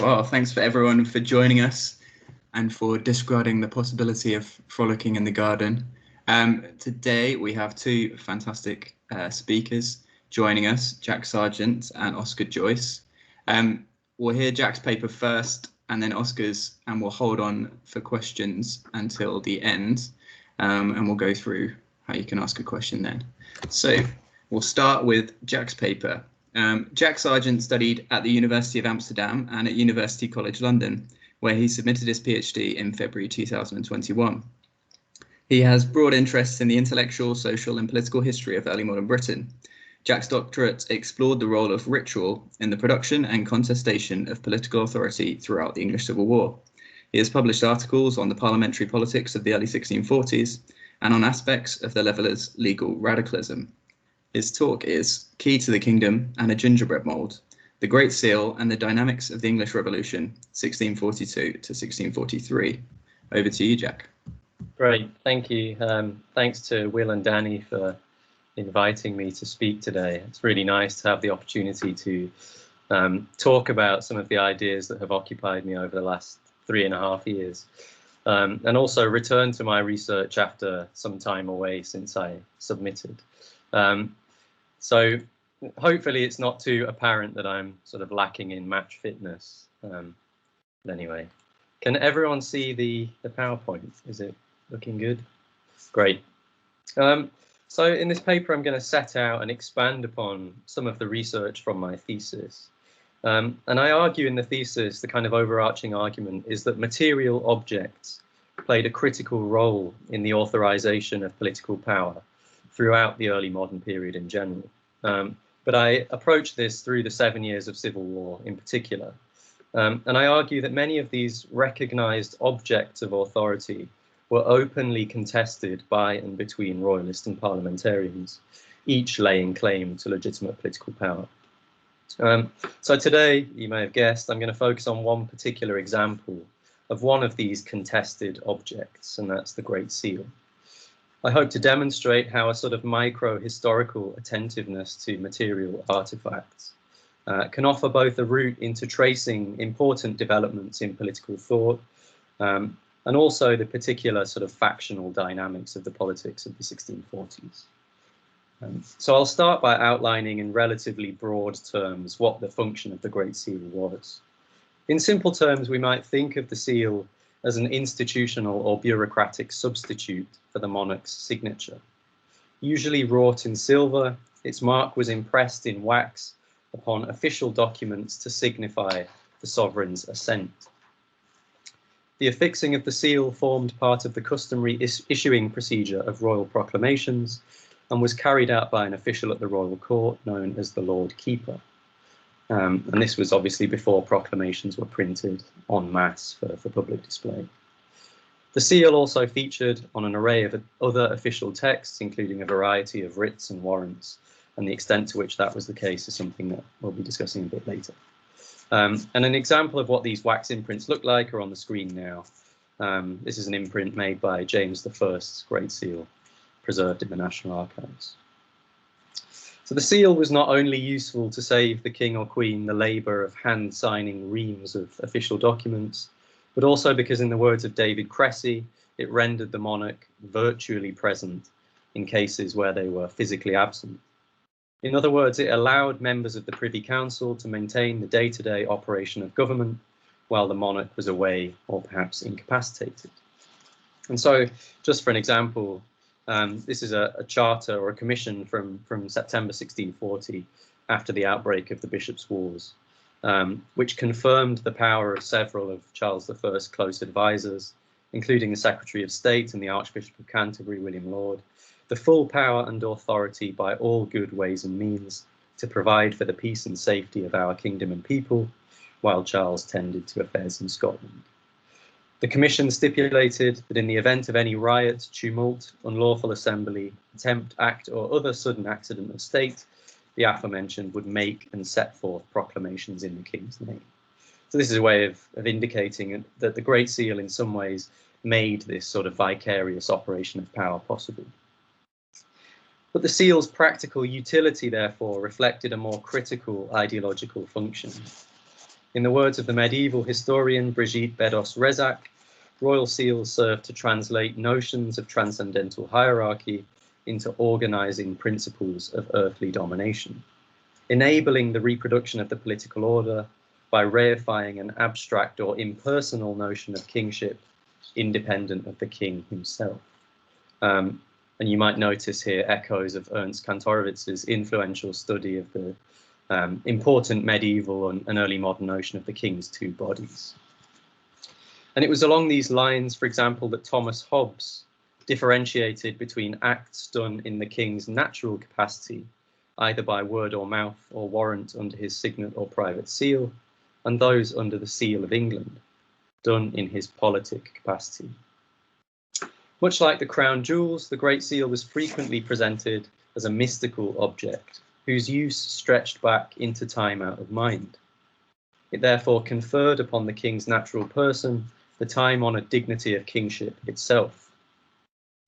Well, thanks for everyone for joining us and for disregarding the possibility of frolicking in the garden. Today we have two fantastic speakers joining us, Jack Sargeant and Oscar Joyce. We'll hear Jack's paper first and then Oscar's, and we'll hold on for questions until the end, and we'll go through how you can ask a question then. So we'll start with Jack's paper. Jack Sargeant studied at the University of Amsterdam and at University College London, where he submitted his PhD in February 2021. He has broad interests in the intellectual, social and political history of early modern Britain. Jack's doctorate explored the role of ritual in the production and contestation of political authority throughout the English Civil War. He has published articles on the parliamentary politics of the early 1640s and on aspects of the leveller's legal radicalism. His talk is Key to the Kingdom and a Gingerbread Mould, the Great Seal and the Dynamics of the English Revolution, 1642 to 1643. Over to you, Jack. Great, thank you. Thanks to Will and Danny for inviting me to speak today. It's really nice to have the opportunity to talk about some of the ideas that have occupied me over the last 3.5 years, and also return to my research after some time away since I submitted. So hopefully it's not too apparent that I'm sort of lacking in match fitness. But anyway, can everyone see the PowerPoint? Is it looking good? Great. So in this paper, I'm going to set out and expand upon some of the research from my thesis. And I argue in the thesis, the kind of overarching argument is that material objects played a critical role in the authorization of political power throughout the early modern period in general. But I approach this through the 7 years of civil war in particular. And I argue that many of these recognized objects of authority were openly contested by and between royalist and parliamentarians, each laying claim to legitimate political power. So today, you may have guessed, I'm going to focus on one particular example of one of these contested objects, and that's the Great Seal. I hope to demonstrate how a sort of micro-historical attentiveness to material artifacts can offer both a route into tracing important developments in political thought, and also the particular sort of factional dynamics of the politics of the 1640s. So I'll start by outlining in relatively broad terms what the function of the Great Seal was. In simple terms, we might think of the seal as an institutional or bureaucratic substitute for the monarch's signature. Usually wrought in silver, its mark was impressed in wax upon official documents to signify the sovereign's assent. The affixing of the seal formed part of the customary issuing procedure of royal proclamations and was carried out by an official at the royal court known as the Lord Keeper. And this was obviously before proclamations were printed en masse for public display. The seal also featured on an array of other official texts, including a variety of writs and warrants, and the extent to which that was the case is something that we'll be discussing a bit later. And an example of what these wax imprints look like are on the screen now. This is an imprint made by James I's Great Seal, preserved in the National Archives. So the seal was not only useful to save the king or queen the labour of hand-signing reams of official documents, but also because, in the words of David Cressy, it rendered the monarch virtually present in cases where they were physically absent. In other words, it allowed members of the Privy Council to maintain the day-to-day operation of government while the monarch was away or perhaps incapacitated. And so, just for an example, this is a charter or a commission from September 1640, after the outbreak of the Bishops' Wars, which confirmed the power of several of Charles I's close advisors, including the Secretary of State and the Archbishop of Canterbury, William Laud, the full power and authority by all good ways and means to provide for the peace and safety of our kingdom and people, while Charles tended to affairs in Scotland. The commission stipulated that in the event of any riot, tumult, unlawful assembly, attempt, act, or other sudden accident of state, the aforementioned would make and set forth proclamations in the king's name. So this is a way of indicating that the Great Seal in some ways made this sort of vicarious operation of power possible. But the seal's practical utility, therefore, reflected a more critical ideological function. In the words of the medieval historian Brigitte Bedos-Rezac, royal seals served to translate notions of transcendental hierarchy into organizing principles of earthly domination, enabling the reproduction of the political order by reifying an abstract or impersonal notion of kingship independent of the king himself. And you might notice here echoes of Ernst Kantorowicz's influential study of the important medieval and early modern notion of the king's two bodies. And it was along these lines, for example, that Thomas Hobbes differentiated between acts done in the king's natural capacity, either by word or mouth or warrant under his signet or private seal, and those under the seal of England, done in his politic capacity. Much like the crown jewels, the Great Seal was frequently presented as a mystical object, whose use stretched back into time out of mind. It therefore conferred upon the king's natural person the time-honoured dignity of kingship itself.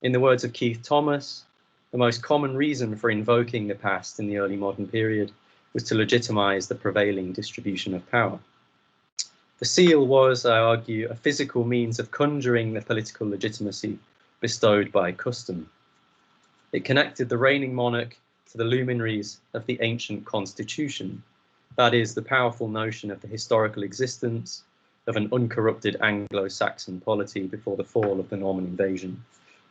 In the words of Keith Thomas, the most common reason for invoking the past in the early modern period was to legitimise the prevailing distribution of power. The seal was, I argue, a physical means of conjuring the political legitimacy bestowed by custom. It connected the reigning monarch to the luminaries of the ancient constitution, that is, the powerful notion of the historical existence of an uncorrupted Anglo-Saxon polity before the fall of the Norman invasion,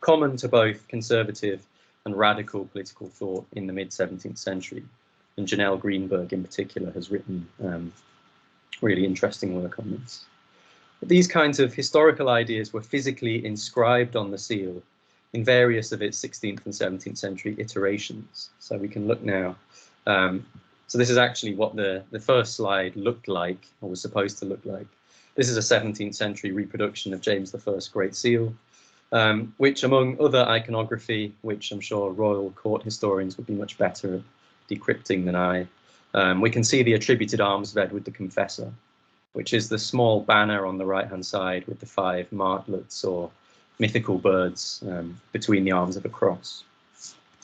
common to both conservative and radical political thought in the mid-17th century. And Janelle Greenberg in particular has written really interesting work on this. But these kinds of historical ideas were physically inscribed on the seal in various of its 16th and 17th century iterations. So we can look now. So this is actually what the first slide looked like, or was supposed to look like. This is a 17th century reproduction of James I's Great Seal, which, among other iconography, which I'm sure royal court historians would be much better at decrypting than I, we can see the attributed arms of Edward the Confessor, which is the small banner on the right-hand side with the 5 martlets or mythical birds between the arms of a cross.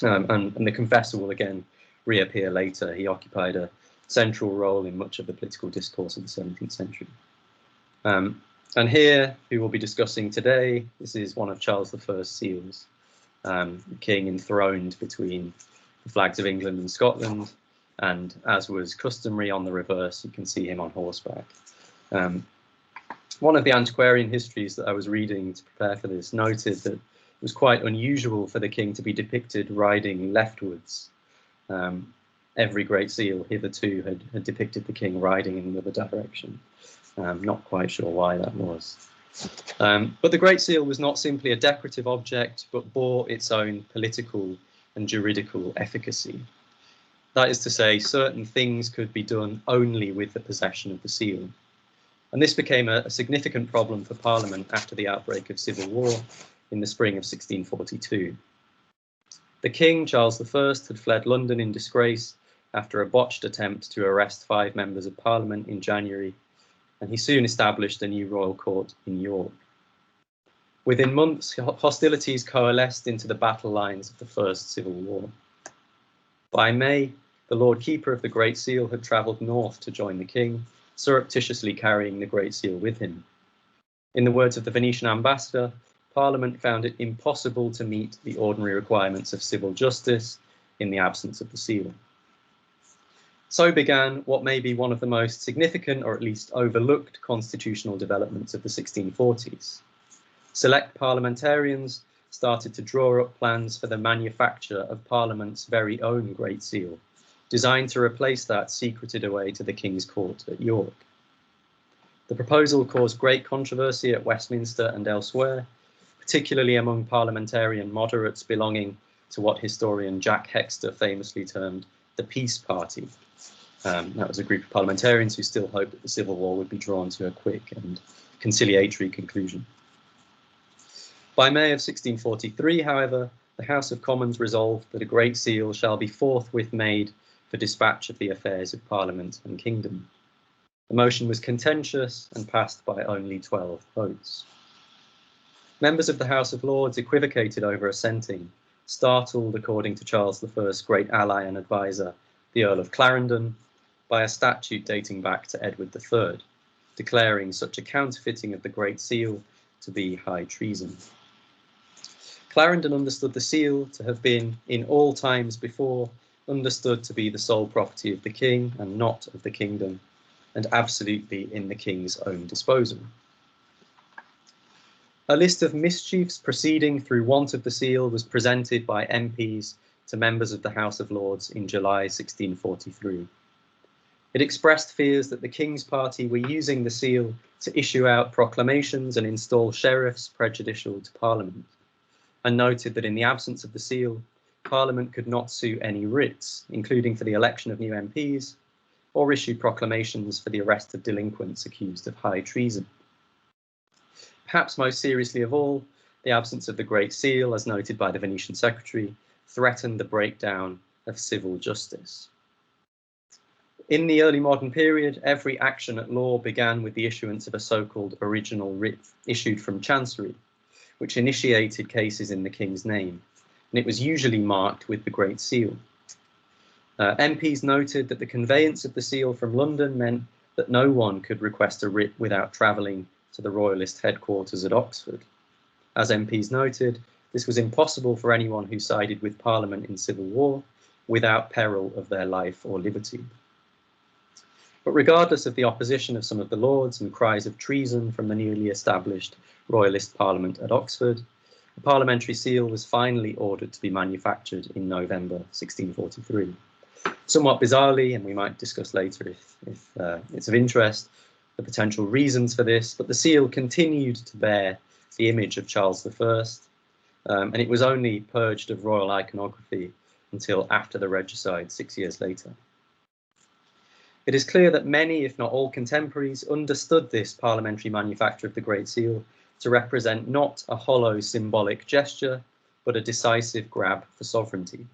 And the Confessor will again reappear later. He occupied a central role in much of the political discourse of the 17th century. And here, who we'll be discussing today, this is one of Charles I's seals, the king enthroned between the flags of England and Scotland, and as was customary on the reverse, you can see him on horseback. One of the antiquarian histories that I was reading to prepare for this noted that it was quite unusual for the king to be depicted riding leftwards. Every Great Seal hitherto had depicted the king riding in the other direction. Not quite sure why that was. But the Great Seal was not simply a decorative object, but bore its own political and juridical efficacy. That is to say, certain things could be done only with the possession of the seal. And this became a significant problem for Parliament after the outbreak of civil war in the spring of 1642. The king, Charles I, had fled London in disgrace after a botched attempt to arrest 5 members of Parliament in January, and he soon established a new royal court in York. Within months, hostilities coalesced into the battle lines of the First Civil War. By May, the Lord Keeper of the Great Seal had travelled north to join the king, surreptitiously carrying the Great Seal with him. In the words of the Venetian ambassador, Parliament found it impossible to meet the ordinary requirements of civil justice in the absence of the seal. So began what may be one of the most significant, or at least overlooked, constitutional developments of the 1640s. Select parliamentarians started to draw up plans for the manufacture of Parliament's very own Great Seal, designed to replace that secreted away to the King's Court at York. The proposal caused great controversy at Westminster and elsewhere, particularly among parliamentarian moderates belonging to what historian Jack Hexter famously termed the Peace Party. That was a group of parliamentarians who still hoped that the Civil War would be drawn to a quick and conciliatory conclusion. By May of 1643, however, the House of Commons resolved that a Great Seal shall be forthwith made for dispatch of the affairs of Parliament and Kingdom. The motion was contentious and passed by only 12 votes. Members of the House of Lords equivocated over assenting, startled, according to Charles I's great ally and advisor, the Earl of Clarendon, by a statute dating back to Edward III, declaring such a counterfeiting of the Great Seal to be high treason. Clarendon understood the seal to have been, in all times before, understood to be the sole property of the king and not of the kingdom, and absolutely in the king's own disposal. A list of mischiefs proceeding through want of the seal was presented by MPs to members of the House of Lords in July 1643. It expressed fears that the King's party were using the seal to issue out proclamations and install sheriffs prejudicial to Parliament, and noted that in the absence of the seal, Parliament could not sue any writs, including for the election of new MPs, or issue proclamations for the arrest of delinquents accused of high treason. Perhaps most seriously of all, the absence of the Great Seal, as noted by the Venetian Secretary, threatened the breakdown of civil justice. In the early modern period, every action at law began with the issuance of a so-called original writ issued from Chancery, which initiated cases in the King's name, and it was usually marked with the Great Seal. MPs noted that the conveyance of the seal from London meant that no one could request a writ without travelling to the Royalist headquarters at Oxford. As MPs noted, this was impossible for anyone who sided with Parliament in civil war without peril of their life or liberty. But regardless of the opposition of some of the Lords and cries of treason from the newly established Royalist Parliament at Oxford, the parliamentary seal was finally ordered to be manufactured in November 1643. Somewhat bizarrely, and we might discuss later if it's of interest, the potential reasons for this, but the seal continued to bear the image of Charles I, and it was only purged of royal iconography until after the regicide 6 years later. It is clear that many, if not all contemporaries, understood this parliamentary manufacture of the Great Seal to represent not a hollow symbolic gesture, but a decisive grab for sovereignty.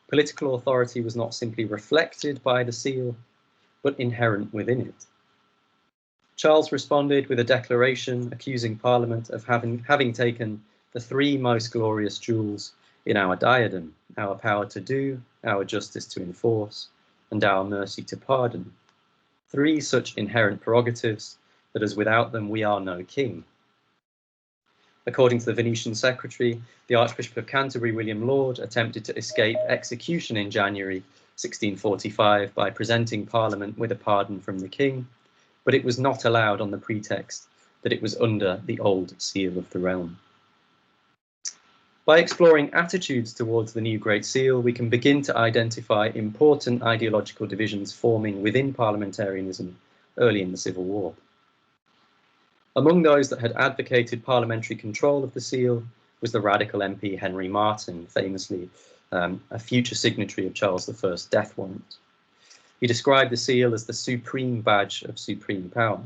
Political authority was not simply reflected by the seal, but inherent within it. Charles responded with a declaration accusing Parliament of having taken the three most glorious jewels in our diadem: our power to do, our justice to enforce, and our mercy to pardon. Three such inherent prerogatives that as without them we are no king. According to the Venetian Secretary, the Archbishop of Canterbury, William Laud, attempted to escape execution in January 1645 by presenting Parliament with a pardon from the king, but it was not allowed on the pretext that it was under the old seal of the realm. By exploring attitudes towards the new Great Seal, we can begin to identify important ideological divisions forming within parliamentarianism early in the Civil War. Among those that had advocated parliamentary control of the seal was the radical MP Henry Marten, famously a future signatory of Charles I's death warrant. He described the seal as the supreme badge of supreme power.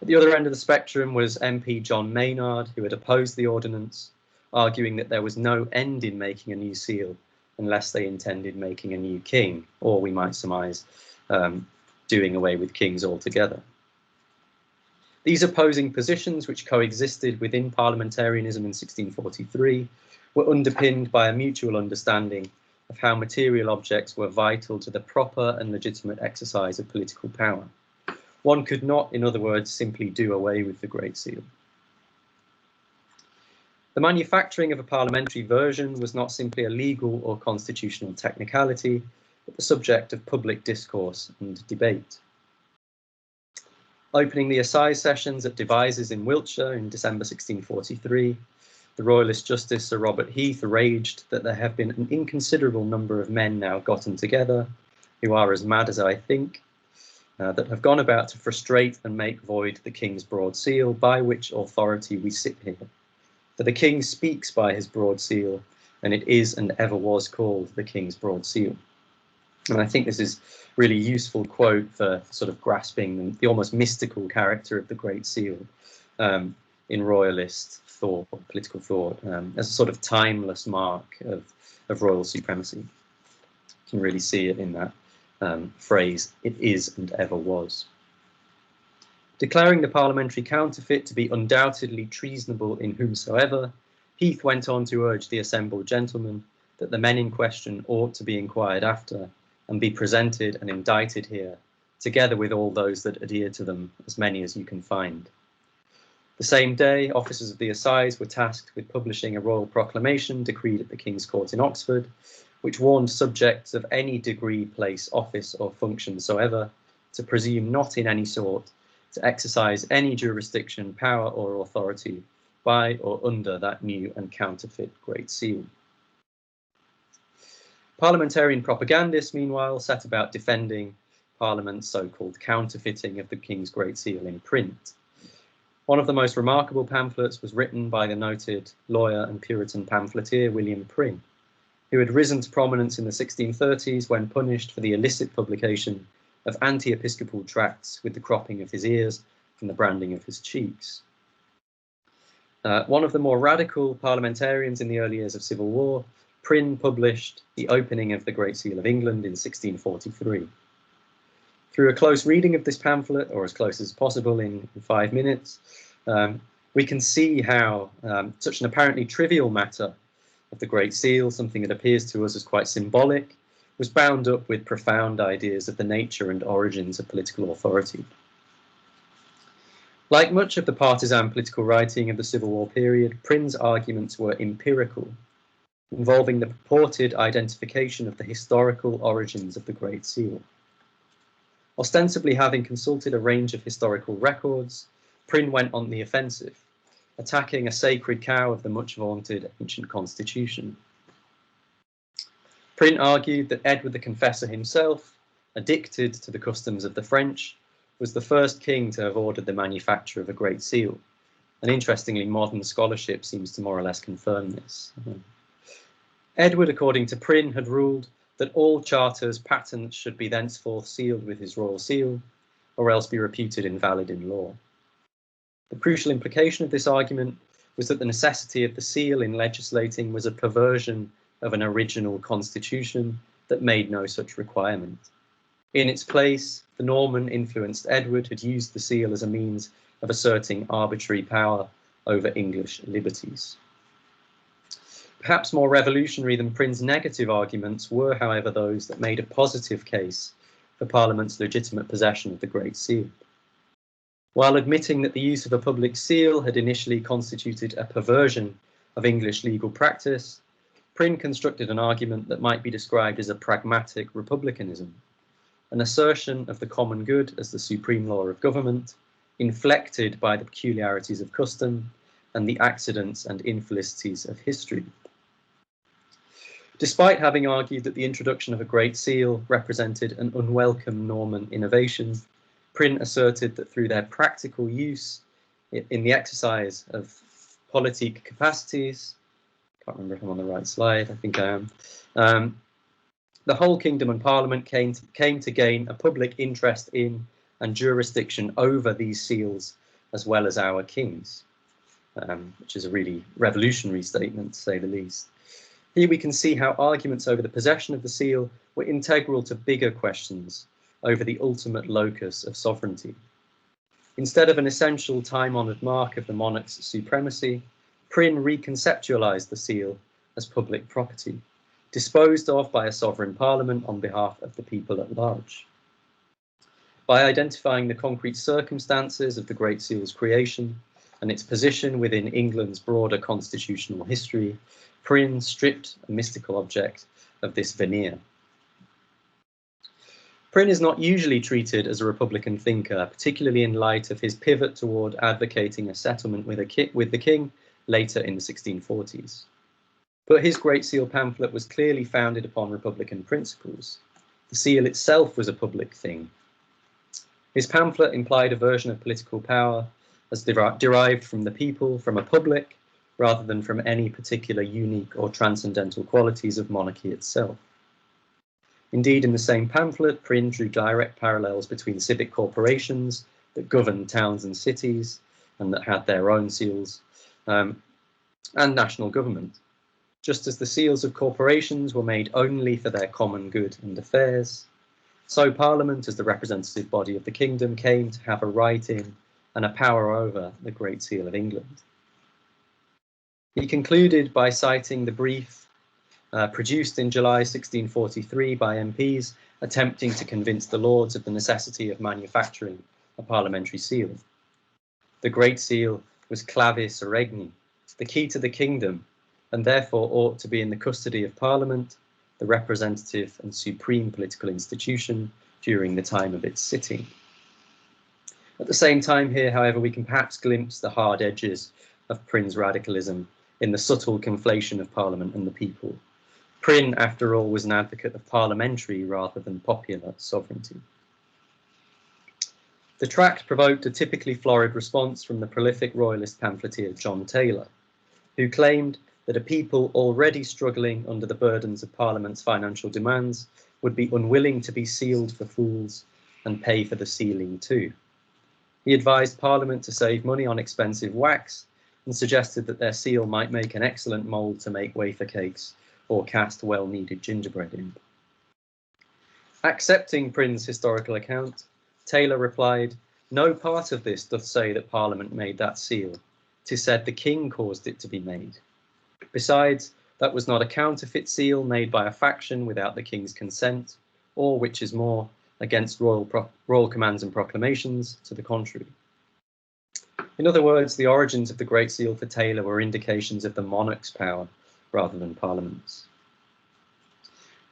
At the other end of the spectrum was MP John Maynard, who had opposed the ordinance, arguing that there was no end in making a new seal unless they intended making a new king, or we might surmise doing away with kings altogether. These opposing positions, which coexisted within parliamentarianism in 1643, were underpinned by a mutual understanding of how material objects were vital to the proper and legitimate exercise of political power. One could not, in other words, simply do away with the Great Seal. The manufacturing of a parliamentary version was not simply a legal or constitutional technicality, but the subject of public discourse and debate. Opening the assize sessions at Devizes in Wiltshire in December 1643, the Royalist Justice Sir Robert Heath raged that there have been an inconsiderable number of men now gotten together, who are as mad as I think, that have gone about to frustrate and make void the King's broad seal, by which authority we sit here. For the King speaks by his broad seal, and it is and ever was called the King's broad seal. And I think this is really useful quote for sort of grasping the almost mystical character of the Great Seal in royalist thought, political thought, as a sort of timeless mark of royal supremacy. You can really see it in that phrase, it is and ever was. Declaring the parliamentary counterfeit to be undoubtedly treasonable in whomsoever, Heath went on to urge the assembled gentlemen that the men in question ought to be inquired after, and be presented and indicted here, together with all those that adhere to them, as many as you can find. The same day, officers of the assize were tasked with publishing a royal proclamation decreed at the King's Court in Oxford, which warned subjects of any degree, place, office, or function soever to presume not in any sort to exercise any jurisdiction, power, or authority by or under that new and counterfeit Great Seal. Parliamentarian propagandists, meanwhile, set about defending Parliament's so-called counterfeiting of the King's Great Seal in print. One of the most remarkable pamphlets was written by the noted lawyer and Puritan pamphleteer William Prin, who had risen to prominence in the 1630s when punished for the illicit publication of anti-episcopal tracts with the cropping of his ears and the branding of his cheeks. One of the more radical parliamentarians in the early years of civil war, Prin published The Opening of the Great Seal of England in 1643. Through a close reading of this pamphlet, or as close as possible in 5 minutes, we can see how such an apparently trivial matter of the Great Seal, something that appears to us as quite symbolic, was bound up with profound ideas of the nature and origins of political authority. Like much of the partisan political writing of the Civil War period, Prin's arguments were empirical, involving the purported identification of the historical origins of the Great Seal. Ostensibly having consulted a range of historical records, Prin went on the offensive, attacking a sacred cow of the much vaunted ancient constitution. Prin argued that Edward the Confessor himself, addicted to the customs of the French, was the first king to have ordered the manufacture of a Great Seal. And interestingly, modern scholarship seems to more or less confirm this. Edward, according to Prin, had ruled that all charters, patents should be thenceforth sealed with his royal seal, or else be reputed invalid in law. The crucial implication of this argument was that the necessity of the seal in legislating was a perversion of an original constitution that made no such requirement. In its place, the Norman-influenced Edward had used the seal as a means of asserting arbitrary power over English liberties. Perhaps more revolutionary than Prin's negative arguments were, however, those that made a positive case for Parliament's legitimate possession of the Great Seal. While admitting that the use of a public seal had initially constituted a perversion of English legal practice, Prin constructed an argument that might be described as a pragmatic republicanism, an assertion of the common good as the supreme law of government, inflected by the peculiarities of custom and the accidents and infelicities of history. Despite having argued that the introduction of a Great Seal represented an unwelcome Norman innovation, Prin asserted that through their practical use in the exercise of politique capacities, I can't remember if I'm on the right slide, I think I am, the whole kingdom and parliament came to gain a public interest in and jurisdiction over these seals as well as our kings, which is a really revolutionary statement, to say the least. Here we can see how arguments over the possession of the seal were integral to bigger questions over the ultimate locus of sovereignty. Instead of an essential time-honoured mark of the monarch's supremacy, Prin reconceptualised the seal as public property, disposed of by a sovereign parliament on behalf of the people at large. By identifying the concrete circumstances of the Great Seal's creation and its position within England's broader constitutional history, Prin stripped a mystical object of this veneer. Prin is not usually treated as a Republican thinker, particularly in light of his pivot toward advocating a settlement with the king later in the 1640s. But his Great Seal pamphlet was clearly founded upon Republican principles. The seal itself was a public thing. His pamphlet implied a version of political power as derived from the people, from a public, rather than from any particular unique or transcendental qualities of monarchy itself. Indeed, in the same pamphlet, Prin drew direct parallels between civic corporations that governed towns and cities and that had their own seals, and national government. Just as the seals of corporations were made only for their common good and affairs, so Parliament, as the representative body of the kingdom, came to have a right in and a power over the Great Seal of England. He concluded by citing the brief produced in July 1643 by MPs attempting to convince the Lords of the necessity of manufacturing a parliamentary seal. The Great Seal was clavis regni, the key to the kingdom, and therefore ought to be in the custody of Parliament, the representative and supreme political institution, during the time of its sitting. At the same time here, however, we can perhaps glimpse the hard edges of Prin's radicalism in the subtle conflation of Parliament and the people. Prin, after all, was an advocate of parliamentary rather than popular sovereignty. The tract provoked a typically florid response from the prolific royalist pamphleteer John Taylor, who claimed that a people already struggling under the burdens of Parliament's financial demands would be unwilling to be sealed for fools and pay for the sealing too. He advised Parliament to save money on expensive wax and suggested that their seal might make an excellent mould to make wafer cakes or cast well-kneaded gingerbread in. Accepting Prin's historical account, Taylor replied, "No part of this doth say that Parliament made that seal. 'Tis said the King caused it to be made. Besides, that was not a counterfeit seal made by a faction without the King's consent, or, which is more, against royal commands and proclamations, to the contrary." In other words, the origins of the Great Seal for Taylor were indications of the monarch's power rather than Parliament's.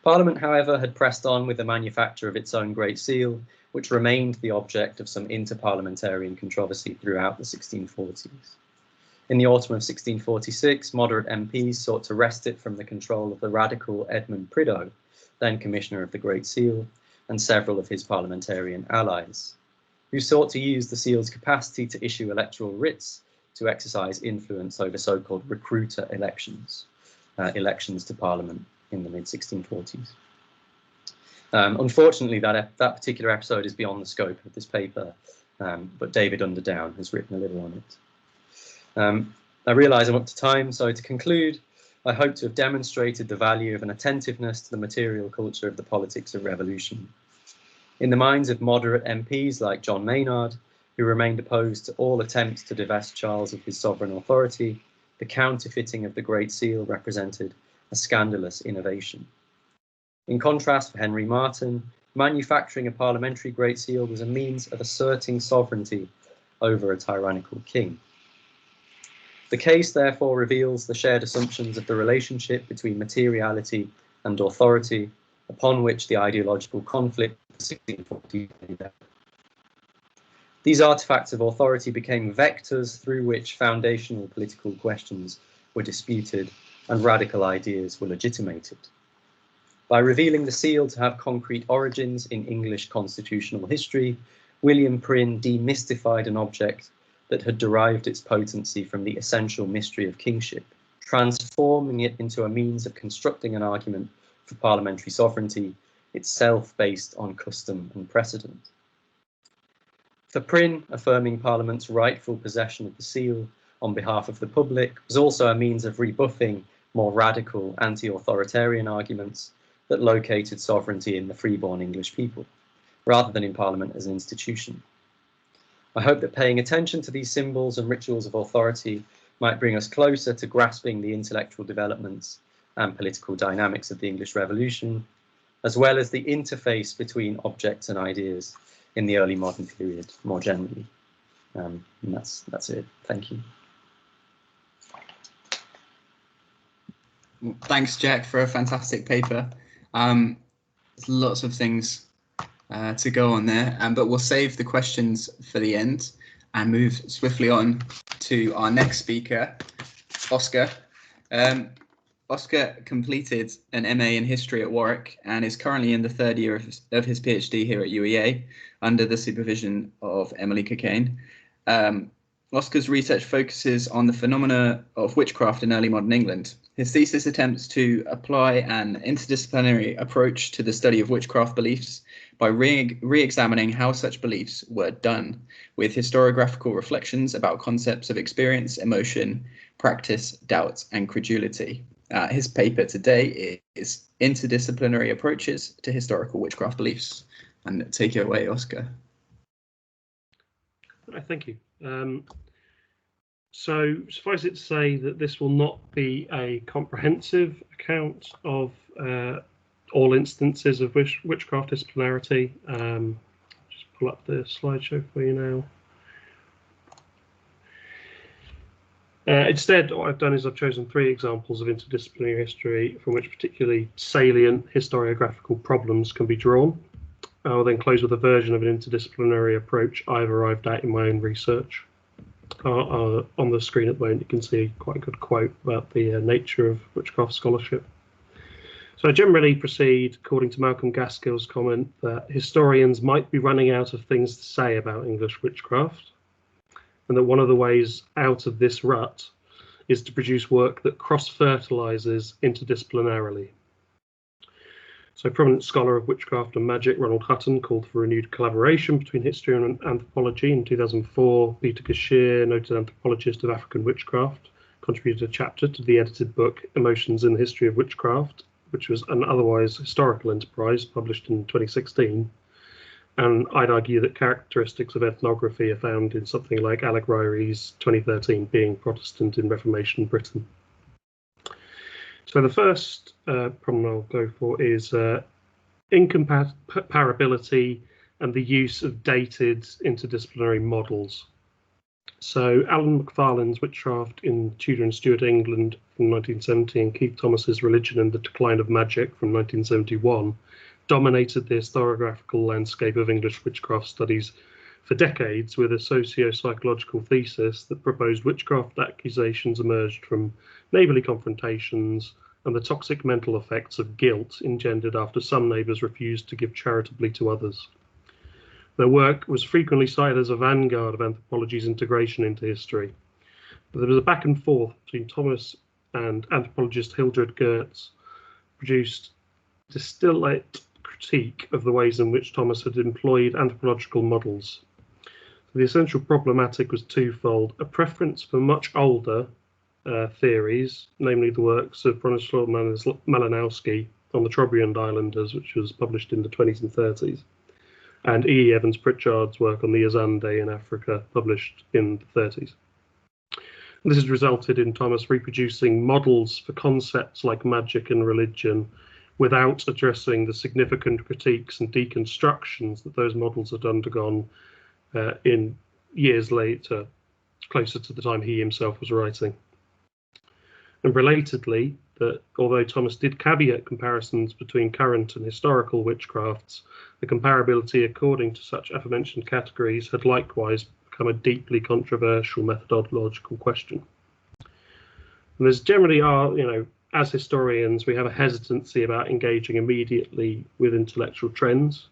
Parliament, however, had pressed on with the manufacture of its own Great Seal, which remained the object of some interparliamentarian controversy throughout the 1640s. In the autumn of 1646, moderate MPs sought to wrest it from the control of the radical Edmund Prideaux, then Commissioner of the Great Seal, and several of his parliamentarian allies, who sought to use the seal's capacity to issue electoral writs to exercise influence over so-called recruiter elections, elections to Parliament in the mid-1640s. Unfortunately, that particular episode is beyond the scope of this paper, but David Underdown has written a little on it. I realise I'm up to time, so to conclude, I hope to have demonstrated the value of an attentiveness to the material culture of the politics of revolution. In the minds of moderate MPs like John Maynard, who remained opposed to all attempts to divest Charles of his sovereign authority, the counterfeiting of the Great Seal represented a scandalous innovation. In contrast, for Henry Marten, manufacturing a parliamentary Great Seal was a means of asserting sovereignty over a tyrannical king. The case therefore reveals the shared assumptions of the relationship between materiality and authority, upon which the ideological conflict of the 1640s lay. These artifacts of authority became vectors through which foundational political questions were disputed and radical ideas were legitimated. By revealing the seal to have concrete origins in English constitutional history, William Prin demystified an object that had derived its potency from the essential mystery of kingship, transforming it into a means of constructing an argument for parliamentary sovereignty, itself based on custom and precedent. For Prin, affirming Parliament's rightful possession of the seal on behalf of the public was also a means of rebuffing more radical anti-authoritarian arguments that located sovereignty in the freeborn English people, rather than in Parliament as an institution. I hope that paying attention to these symbols and rituals of authority might bring us closer to grasping the intellectual developments and political dynamics of the English Revolution, as well as the interface between objects and ideas in the early modern period more generally. And that's it. Thank you. Thanks, Jack, for a fantastic paper. There's lots of things to go on there, but we'll save the questions for the end and move swiftly on to our next speaker, Oscar. Oscar completed an MA in history at Warwick and is currently in the third year of his PhD here at UEA under the supervision of Emily Cockayne. Oscar's research focuses on the phenomena of witchcraft in early modern England. His thesis attempts to apply an interdisciplinary approach to the study of witchcraft beliefs by re-examining how such beliefs were done, with historiographical reflections about concepts of experience, emotion, practice, doubt, and credulity. His paper today is Interdisciplinary Approaches to Historical Witchcraft Beliefs. And take it away, Oscar. Thank you. So suffice it to say that this will not be a comprehensive account of all instances of witchcraft disciplinarity. Just pull up the slideshow for you now. Instead, what I've done is I've chosen 3 examples of interdisciplinary history from which particularly salient historiographical problems can be drawn. I will then close with a version of an interdisciplinary approach I've arrived at in my own research. On the screen at the moment, you can see quite a good quote about the nature of witchcraft scholarship. So I generally proceed according to Malcolm Gaskell's comment that historians might be running out of things to say about English witchcraft, and that one of the ways out of this rut is to produce work that cross-fertilizes interdisciplinarily. So prominent scholar of witchcraft and magic Ronald Hutton called for renewed collaboration between history and anthropology. In 2004, Peter Gashir, noted anthropologist of African witchcraft, contributed a chapter to the edited book Emotions in the History of Witchcraft, which was an otherwise historical enterprise published in 2016. And I'd argue that characteristics of ethnography are found in something like Alec Ryrie's 2013 Being Protestant in Reformation Britain. So the first problem I'll go for is incomparability and the use of dated interdisciplinary models. So Alan Macfarlane's Witchcraft in Tudor and Stuart England from 1970 and Keith Thomas's Religion and the Decline of Magic from 1971 dominated the historiographical landscape of English witchcraft studies for decades, with a socio-psychological thesis that proposed witchcraft accusations emerged from neighbourly confrontations and the toxic mental effects of guilt engendered after some neighbours refused to give charitably to others. Their work was frequently cited as a vanguard of anthropology's integration into history. But there was a back and forth between Thomas and anthropologist Hildred Geertz, produced distillate critique of the ways in which Thomas had employed anthropological models. The essential problematic was twofold: a preference for much older theories, namely the works of Bronislaw Malinowski on the Trobriand Islanders, which was published in the 20s and 30s, and E. Evans Pritchard's work on the Azande in Africa, published in the 30s. And this has resulted in Thomas reproducing models for concepts like magic and religion without addressing the significant critiques and deconstructions that those models had undergone in years later, closer to the time he himself was writing. And relatedly, that although Thomas did caveat comparisons between current and historical witchcrafts, the comparability according to such aforementioned categories had likewise become a deeply controversial methodological question. And there's generally as historians, we have a hesitancy about engaging immediately with intellectual trends.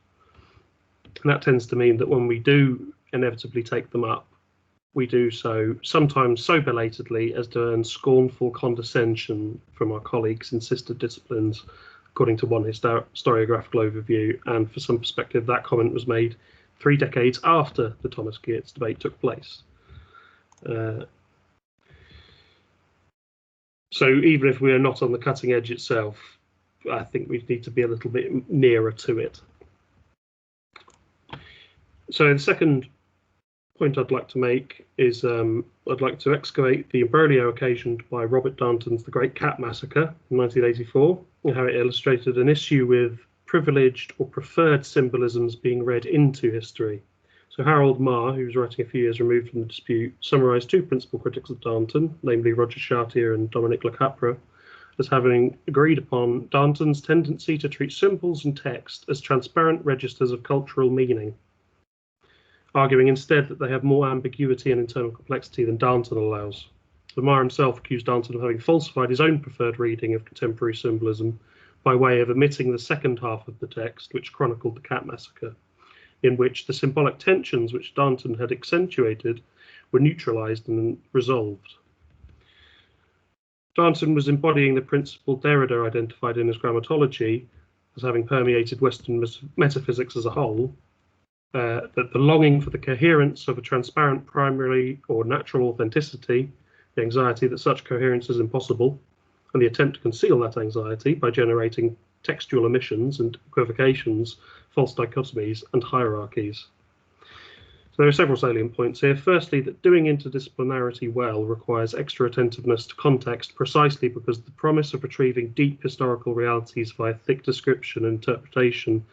And that tends to mean that when we do inevitably take them up, we do so sometimes so belatedly as to earn scornful condescension from our colleagues in sister disciplines, according to one historiographical overview. And for some perspective, that comment was made 3 decades after the Thomas Geertz debate took place. So even if we are not on the cutting edge itself, I think we need to be a little bit nearer to it. So the second point I'd like to make is I'd like to excavate the imbroglio occasioned by Robert Darnton's The Great Cat Massacre in 1984, and how it illustrated an issue with privileged or preferred symbolisms being read into history. So Harold Marr, who was writing a few years removed from the dispute, summarised 2 principal critics of Darnton, namely Roger Chartier and Dominic Le Capra, as having agreed upon Darnton's tendency to treat symbols and text as transparent registers of cultural meaning, arguing instead that they have more ambiguity and internal complexity than Darnton allows. Marr himself accused Darnton of having falsified his own preferred reading of contemporary symbolism by way of omitting the second half of the text, which chronicled the Cat Massacre, in which the symbolic tensions which Darnton had accentuated were neutralised and resolved. Darnton was embodying the principle Derrida identified in his grammatology as having permeated Western metaphysics as a whole, that the longing for the coherence of a transparent primary or natural authenticity, the anxiety that such coherence is impossible, and the attempt to conceal that anxiety by generating textual omissions and equivocations, false dichotomies, and hierarchies. So there are several salient points here. Firstly, that doing interdisciplinarity well requires extra attentiveness to context, precisely because the promise of retrieving deep historical realities via thick description and interpretation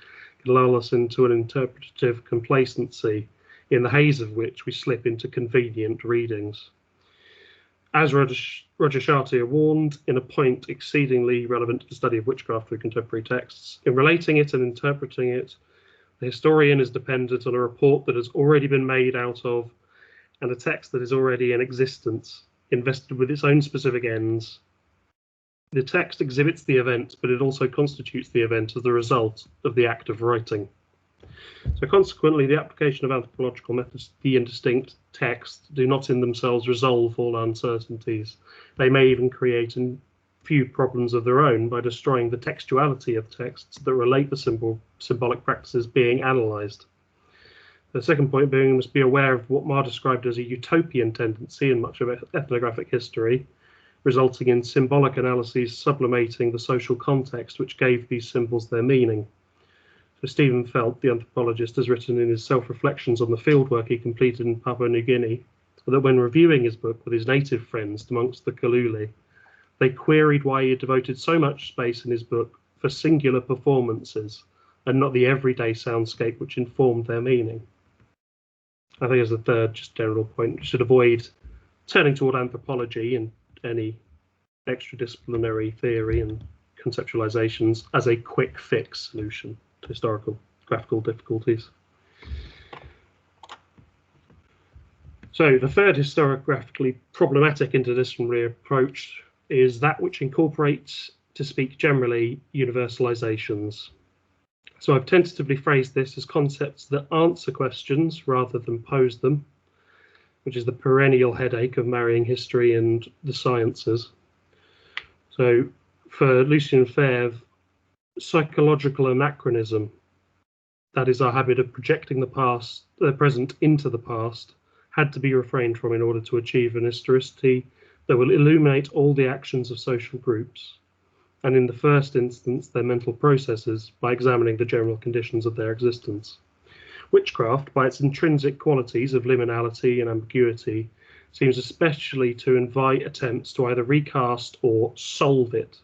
can lull us into an interpretative complacency, in the haze of which we slip into convenient readings. As Roger Chartier warned, in a point exceedingly relevant to the study of witchcraft through contemporary texts, in relating it and interpreting it, the historian is dependent on a report that has already been made out of and a text that is already in existence, invested with its own specific ends. The text exhibits the event, but it also constitutes the event as the result of the act of writing. So consequently, the application of anthropological methods to the indistinct text do not in themselves resolve all uncertainties. They may even create a few problems of their own by destroying the textuality of texts that relate the symbolic practices being analysed. The second point being, we must be aware of what Marr described as a utopian tendency in much of ethnographic history, resulting in symbolic analyses sublimating the social context which gave these symbols their meaning. So Stephen Felt, the anthropologist, has written in his self-reflections on the fieldwork he completed in Papua New Guinea that when reviewing his book with his native friends amongst the Kaluli, they queried why he had devoted so much space in his book for singular performances and not the everyday soundscape which informed their meaning. I think as a third, just general point, we should avoid turning toward anthropology and any extradisciplinary theory and conceptualizations as a quick fix solution to historical graphical difficulties. So the third historiographically problematic interdisciplinary approach is that which incorporates, to speak generally, universalizations. So I've tentatively phrased this as concepts that answer questions rather than pose them, which is the perennial headache of marrying history and the sciences. So for Lucien Febvre, psychological anachronism, that is our habit of projecting the present into the past, had to be refrained from in order to achieve an historicity that will illuminate all the actions of social groups, and in the first instance their mental processes, by examining the general conditions of their existence. Witchcraft, by its intrinsic qualities of liminality and ambiguity, seems especially to invite attempts to either recast or solve it.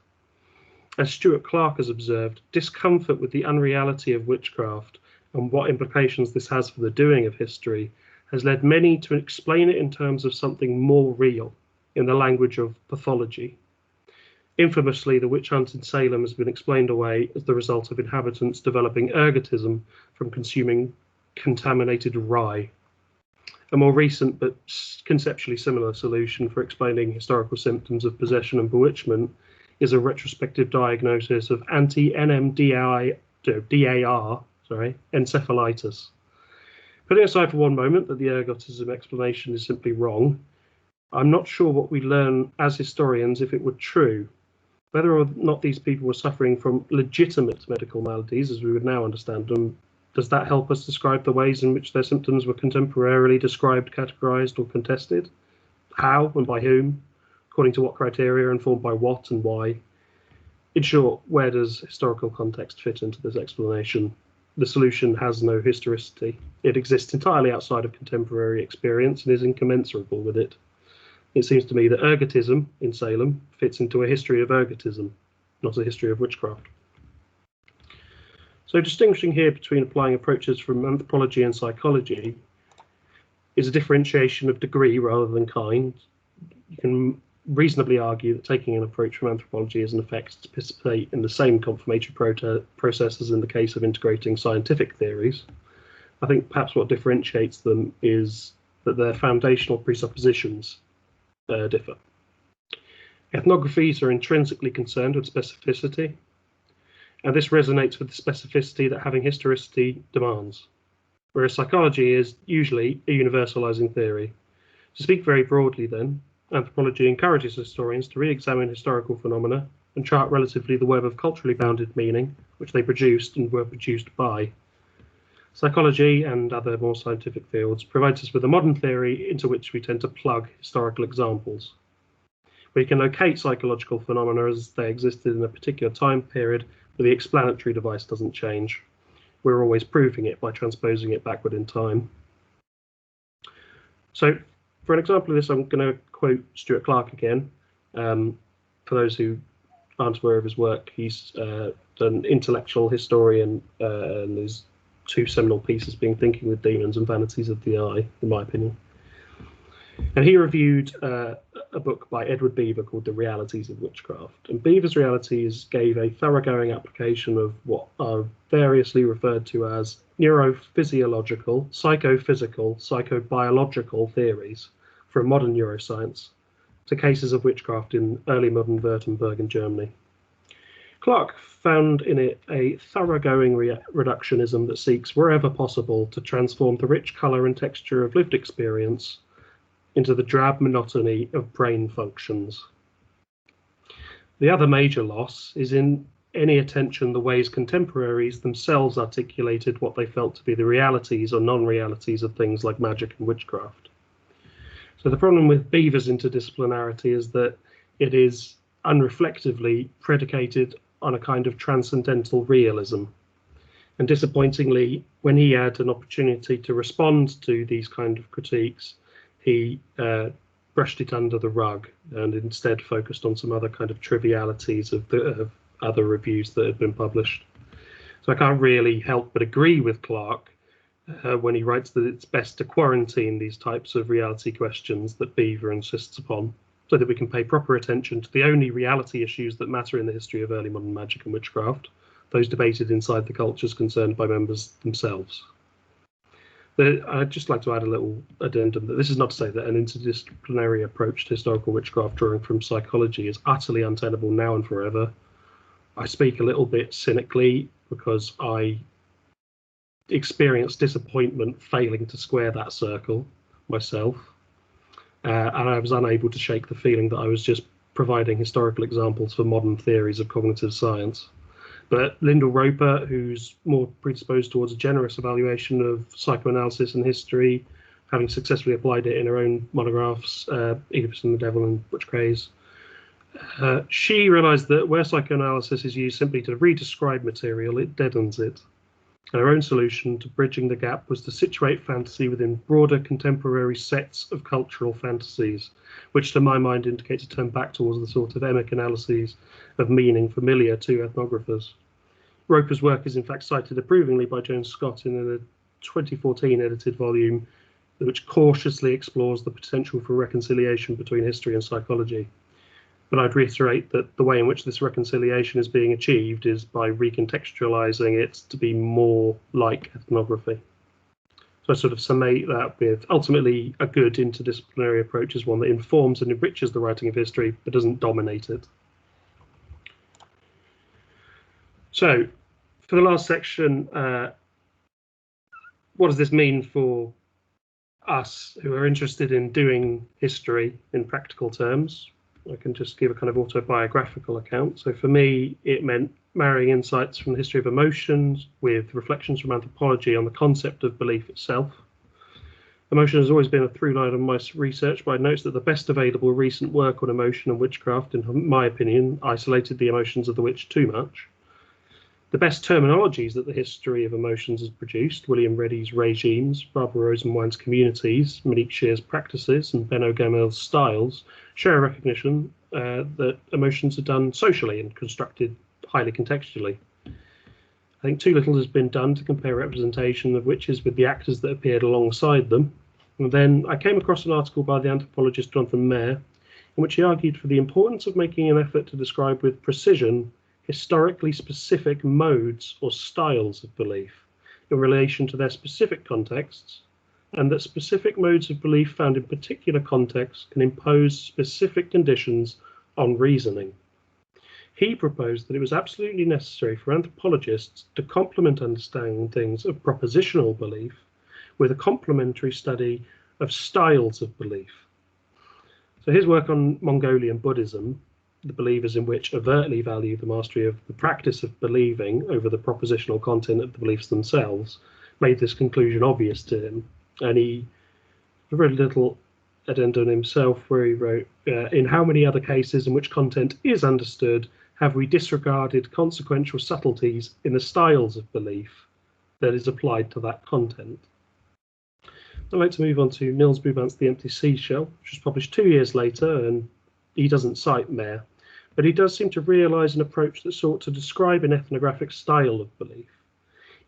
As Stuart Clark has observed, discomfort with the unreality of witchcraft and what implications this has for the doing of history has led many to explain it in terms of something more real, in the language of pathology. Infamously, the witch hunt in Salem has been explained away as the result of inhabitants developing ergotism from consuming contaminated rye. A more recent but conceptually similar solution for explaining historical symptoms of possession and bewitchment is a retrospective diagnosis of anti-NMDAR encephalitis. Putting aside for one moment that the ergotism explanation is simply wrong, I'm not sure what we learn as historians if it were true. Whether or not these people were suffering from legitimate medical maladies, as we would now understand them, does that help us describe the ways in which their symptoms were contemporarily described, categorized, or contested? How and by whom? According to what criteria, informed by what and why? In short, where does historical context fit into this explanation? The solution has no historicity. It exists entirely outside of contemporary experience and is incommensurable with it. It seems to me that ergotism in Salem fits into a history of ergotism, not a history of witchcraft. So distinguishing here between applying approaches from anthropology and psychology is a differentiation of degree rather than kind. You can reasonably argue that taking an approach from anthropology is in effect to participate in the same confirmatory process as in the case of integrating scientific theories. I think perhaps what differentiates them is that their foundational presuppositions differ. Ethnographies are intrinsically concerned with specificity, and this resonates with the specificity that having historicity demands, whereas psychology is usually a universalizing theory. To speak very broadly then, anthropology encourages historians to re-examine historical phenomena and chart relatively the web of culturally bounded meaning which they produced and were produced by. Psychology and other more scientific fields provides us with a modern theory into which we tend to plug historical examples. We can locate psychological phenomena as they existed in a particular time period, but the explanatory device doesn't change. We're always proving it by transposing it backward in time. So for an example of this, I'm going to quote Stuart Clark again. For those who aren't aware of his work, he's an intellectual historian, and there's two seminal pieces being Thinking with Demons and Vanities of the Eye, in my opinion. And he reviewed a book by Edward Beaver called The Realities of Witchcraft. And Beaver's Realities gave a thoroughgoing application of what are variously referred to as neurophysiological, psychophysical, psychobiological theories from modern neuroscience to cases of witchcraft in early modern Württemberg in Germany. Clark found in it a thoroughgoing reductionism that seeks, wherever possible, to transform the rich colour and texture of lived experience into the drab monotony of brain functions. The other major loss is in any attention the ways contemporaries themselves articulated what they felt to be the realities or non-realities of things like magic and witchcraft. So the problem with Beaver's interdisciplinarity is that it is unreflectively predicated on a kind of transcendental realism. And disappointingly, when he had an opportunity to respond to these kind of critiques, he brushed it under the rug and instead focused on some other kind of trivialities of other reviews that had been published. So I can't really help but agree with Clark when he writes that it's best to quarantine these types of reality questions that Beaver insists upon, so that we can pay proper attention to the only reality issues that matter in the history of early modern magic and witchcraft, those debated inside the cultures concerned by members themselves. I'd just like to add a little addendum that this is not to say that an interdisciplinary approach to historical witchcraft drawing from psychology is utterly untenable now and forever. I speak a little bit cynically because I experienced disappointment failing to square that circle myself, and I was unable to shake the feeling that I was just providing historical examples for modern theories of cognitive science. But Lyndall Roper, who's more predisposed towards a generous evaluation of psychoanalysis and history, having successfully applied it in her own monographs, Oedipus and the Devil and Butch Craze, she realised that where psychoanalysis is used simply to re-describe material, it deadens it. And her own solution to bridging the gap was to situate fantasy within broader contemporary sets of cultural fantasies, which to my mind indicates a turn back towards the sort of emic analyses of meaning familiar to ethnographers. Roper's work is in fact cited approvingly by Joan Scott in a 2014 edited volume which cautiously explores the potential for reconciliation between history and psychology. But I'd reiterate that the way in which this reconciliation is being achieved is by recontextualizing it to be more like ethnography. So I sort of summate that with ultimately a good interdisciplinary approach is one that informs and enriches the writing of history, but doesn't dominate it. So for the last section, what does this mean for us who are interested in doing history in practical terms? I can just give a kind of autobiographical account. So for me, it meant marrying insights from the history of emotions with reflections from anthropology on the concept of belief itself. Emotion has always been a through line of my research, but I noticed that the best available recent work on emotion and witchcraft, in my opinion, isolated the emotions of the witch too much. The best terminologies that the history of emotions has produced, William Reddy's Regimes, Barbara Rosenwein's Communities, Monique Shear's Practices, and Benno Gamel's Styles, share a recognition that emotions are done socially and constructed highly contextually. I think too little has been done to compare representation of witches with the actors that appeared alongside them. And then I came across an article by the anthropologist Jonathan Mayer, in which he argued for the importance of making an effort to describe with precision historically specific modes or styles of belief in relation to their specific contexts, and that specific modes of belief found in particular contexts can impose specific conditions on reasoning. He proposed that it was absolutely necessary for anthropologists to complement understandings of propositional belief with a complementary study of styles of belief. So his work on Mongolian Buddhism, the believers in which overtly value the mastery of the practice of believing over the propositional content of the beliefs themselves, made this conclusion obvious to him. And he wrote a little addendum himself where he wrote, in how many other cases in which content is understood have we disregarded consequential subtleties in the styles of belief that is applied to that content? I'd like to move on to Nils Boubant's The Empty Seashell, which was published 2 years later, and he doesn't cite Mayer, but he does seem to realise an approach that sought to describe an ethnographic style of belief,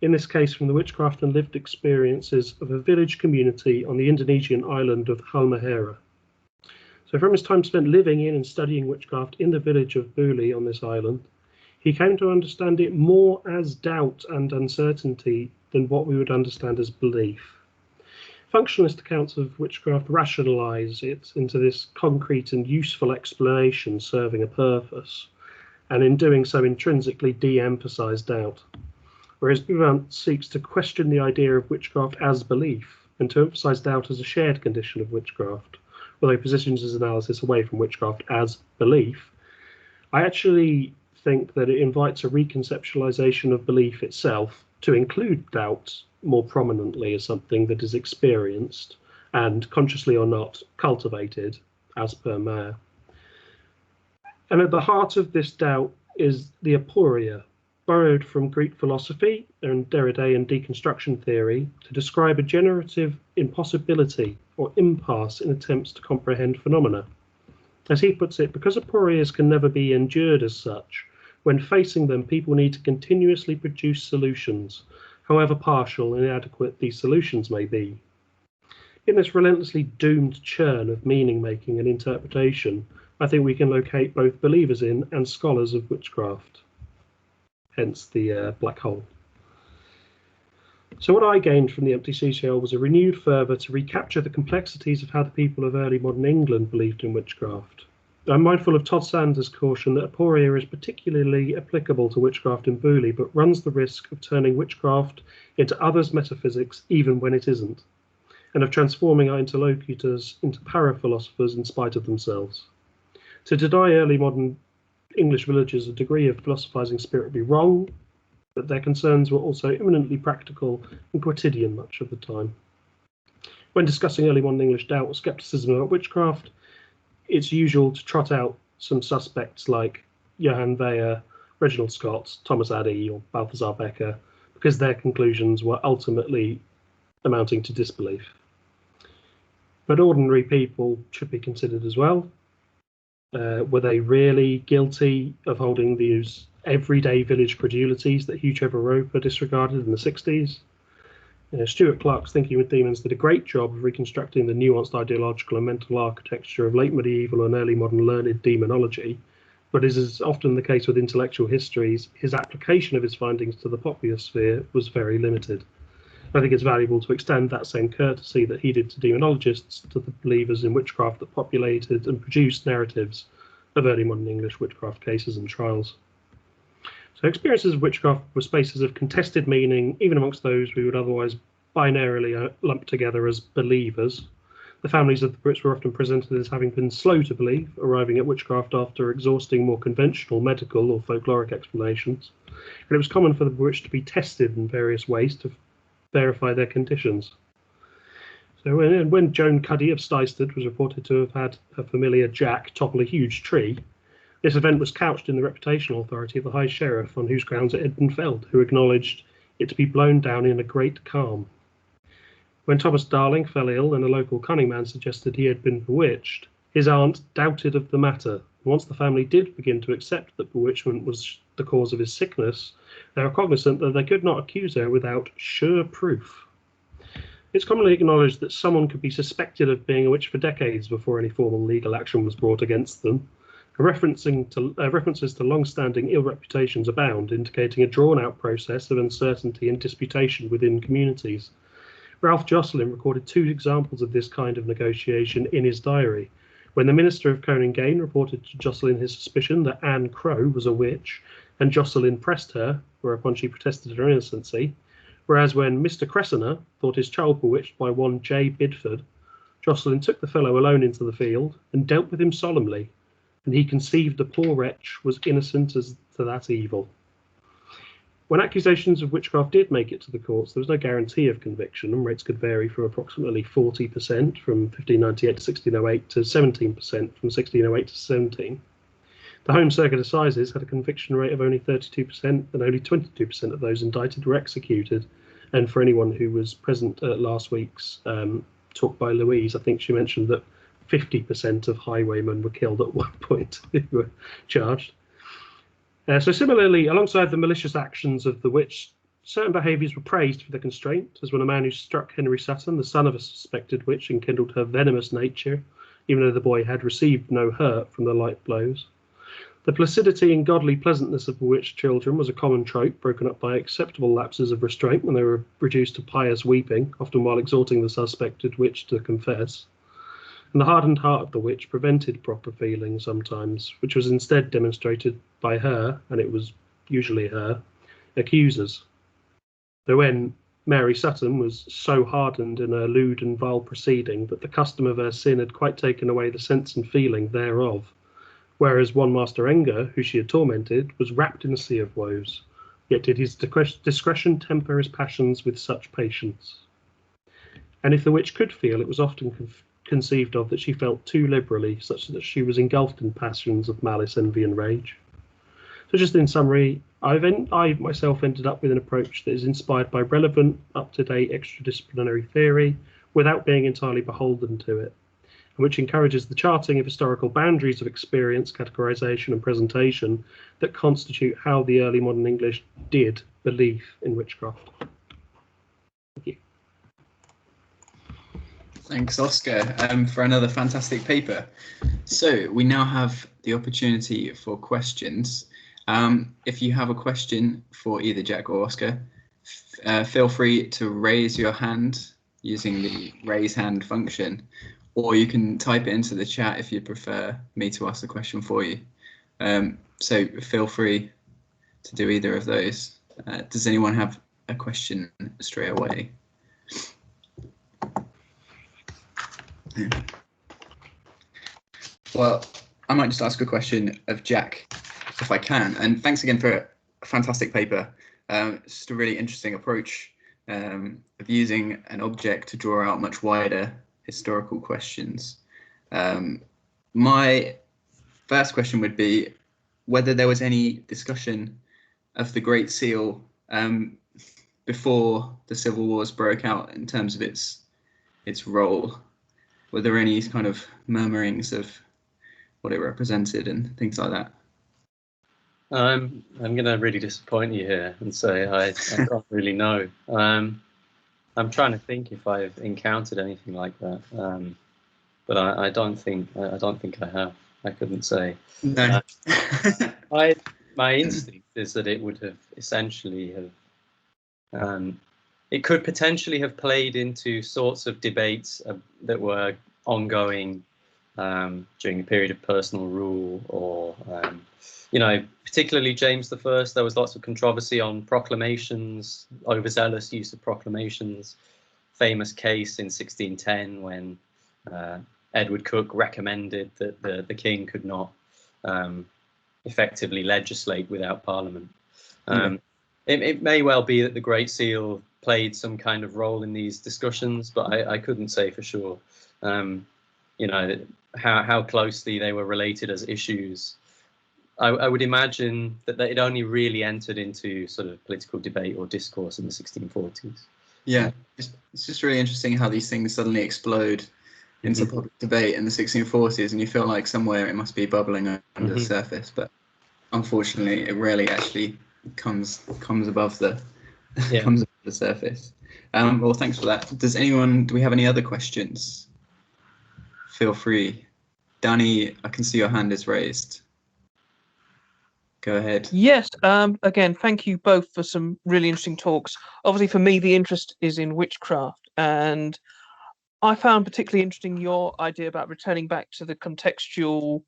in this case from the witchcraft and lived experiences of a village community on the Indonesian island of Halmahera. So from his time spent living in and studying witchcraft in the village of Buli on this island, he came to understand it more as doubt and uncertainty than what we would understand as belief. Functionalist accounts of witchcraft rationalise it into this concrete and useful explanation serving a purpose, and in doing so intrinsically de-emphasise doubt. Whereas Boubant seeks to question the idea of witchcraft as belief and to emphasise doubt as a shared condition of witchcraft, although he positions his analysis away from witchcraft as belief. I actually think that it invites a reconceptualisation of belief itself to include doubt more prominently as something that is experienced and, consciously or not, cultivated, as per Mayer. And at the heart of this doubt is the aporia, borrowed from Greek philosophy and Derridean deconstruction theory to describe a generative impossibility or impasse in attempts to comprehend phenomena. As he puts it, because aporias can never be endured as such, when facing them, people need to continuously produce solutions, however partial and inadequate these solutions may be. In this relentlessly doomed churn of meaning-making and interpretation, I think we can locate both believers in and scholars of witchcraft. Hence the black hole. So what I gained from The Empty Seashell was a renewed fervour to recapture the complexities of how the people of early modern England believed in witchcraft. I'm mindful of Todd Sanders' caution that aporia is particularly applicable to witchcraft in Buli, but runs the risk of turning witchcraft into others' metaphysics even when it isn't, and of transforming our interlocutors into para-philosophers in spite of themselves. To deny early modern English villagers a degree of philosophising spirit would be wrong, but their concerns were also eminently practical and quotidian much of the time. When discussing early modern English doubt or scepticism about witchcraft, it's usual to trot out some suspects like Johann Weyer, Reginald Scott, Thomas Addy, or Balthasar Becker, because their conclusions were ultimately amounting to disbelief. But ordinary people should be considered as well. Were they really guilty of holding these everyday village credulities that Hugh Trevor Roper disregarded in the 60s? Stuart Clark's Thinking with Demons did a great job of reconstructing the nuanced ideological and mental architecture of late medieval and early modern learned demonology, but as is often the case with intellectual histories, his application of his findings to the popular sphere was very limited. I think it's valuable to extend that same courtesy that he did to demonologists to the believers in witchcraft that populated and produced narratives of early modern English witchcraft cases and trials. So experiences of witchcraft were spaces of contested meaning, even amongst those we would otherwise binarily lump together as believers. The families of the Brits were often presented as having been slow to believe, arriving at witchcraft after exhausting more conventional medical or folkloric explanations. And it was common for the witch to be tested in various ways to verify their conditions. So when Joan Cuddy of Stystead was reported to have had her familiar Jack topple a huge tree, this event was couched in the reputational authority of the High Sheriff, on whose grounds it had been felled, who acknowledged it to be blown down in a great calm. When Thomas Darling fell ill and a local cunning man suggested he had been bewitched, his aunt doubted of the matter. And once the family did begin to accept that bewitchment was the cause of his sickness, they were cognizant that they could not accuse her without sure proof. It's commonly acknowledged that someone could be suspected of being a witch for decades before any formal legal action was brought against them. References to long-standing ill reputations abound, indicating a drawn-out process of uncertainty and disputation within communities. Ralph Jocelyn recorded 2 examples of this kind of negotiation in his diary. When the minister of Coningane reported to Jocelyn his suspicion that Anne Crowe was a witch, and Jocelyn pressed her, whereupon she protested her innocency, whereas when Mr. Cressiner thought his child bewitched by one J. Bidford, Jocelyn took the fellow alone into the field and dealt with him solemnly, and he conceived the poor wretch was innocent as to that evil. When accusations of witchcraft did make it to the courts, there was no guarantee of conviction, and rates could vary from approximately 40% from 1598 to 1608 to 17% from 1608 to 17. The Home Circuit Assizes had a conviction rate of only 32%, and only 22% of those indicted were executed, And for anyone who was present at last week's talk by Louise, I think she mentioned that 50% of highwaymen were killed at one point who were charged. So similarly, alongside the malicious actions of the witch, certain behaviours were praised for their constraint, as when a man who struck Henry Sutton, the son of a suspected witch, enkindled her venomous nature, even though the boy had received no hurt from the light blows. The placidity and godly pleasantness of bewitched children was a common trope, broken up by acceptable lapses of restraint when they were reduced to pious weeping, often while exhorting the suspected witch to confess. And the hardened heart of the witch prevented proper feeling sometimes, which was instead demonstrated by her, and it was usually her, accusers. Though when Mary Sutton was so hardened in her lewd and vile proceeding that the custom of her sin had quite taken away the sense and feeling thereof, whereas one Master Enger, who she had tormented, was wrapped in a sea of woes, yet did his discretion temper his passions with such patience. And if the witch could feel, it was often conceived of that she felt too liberally, such that she was engulfed in passions of malice, envy, and rage. So just in summary, I myself ended up with an approach that is inspired by relevant, up-to-date extradisciplinary theory without being entirely beholden to it, and which encourages the charting of historical boundaries of experience, categorization, and presentation that constitute how the early modern English did believe in witchcraft. Thank you. Thanks, Oscar, for another fantastic paper. So we now have the opportunity for questions. If you have a question for either Jack or Oscar, feel free to raise your hand using the raise hand function, or you can type it into the chat if you prefer me to ask the question for you. So feel free to do either of those. Does anyone have a question straight away? Well, I might just ask a question of Jack, if I can. And thanks again for a fantastic paper. It's just a really interesting approach of using an object to draw out much wider historical questions. My first question would be whether there was any discussion of the Great Seal before the Civil Wars broke out in terms of its role. Were there any kind of murmurings of what it represented and things like that? I'm going to really disappoint you here and say I don't really know. I'm trying to think if I've encountered anything like that, but I don't think I have. I couldn't say. No. My instinct is that it would have essentially have. It could potentially have played into sorts of debates that were ongoing during the period of personal rule, or particularly James I. There was lots of controversy on proclamations, overzealous use of proclamations. Famous case in 1610 when Edward Coke recommended that the king could not effectively legislate without Parliament. It may well be that the Great Seal played some kind of role in these discussions, but I couldn't say for sure. How closely they were related as issues. I would imagine that it only really entered into sort of political debate or discourse in the 1640s. Yeah, it's just really interesting how these things suddenly explode into public debate in the 1640s, and you feel like somewhere it must be bubbling under the surface, but unfortunately it rarely actually comes above the comes above the surface. Well, thanks for that. Do we have any other questions? Feel free. Danny, I can see your hand is raised. Go ahead. Yes, again, thank you both for some really interesting talks. Obviously, for me, the interest is in witchcraft, and I found particularly interesting your idea about returning back to the contextual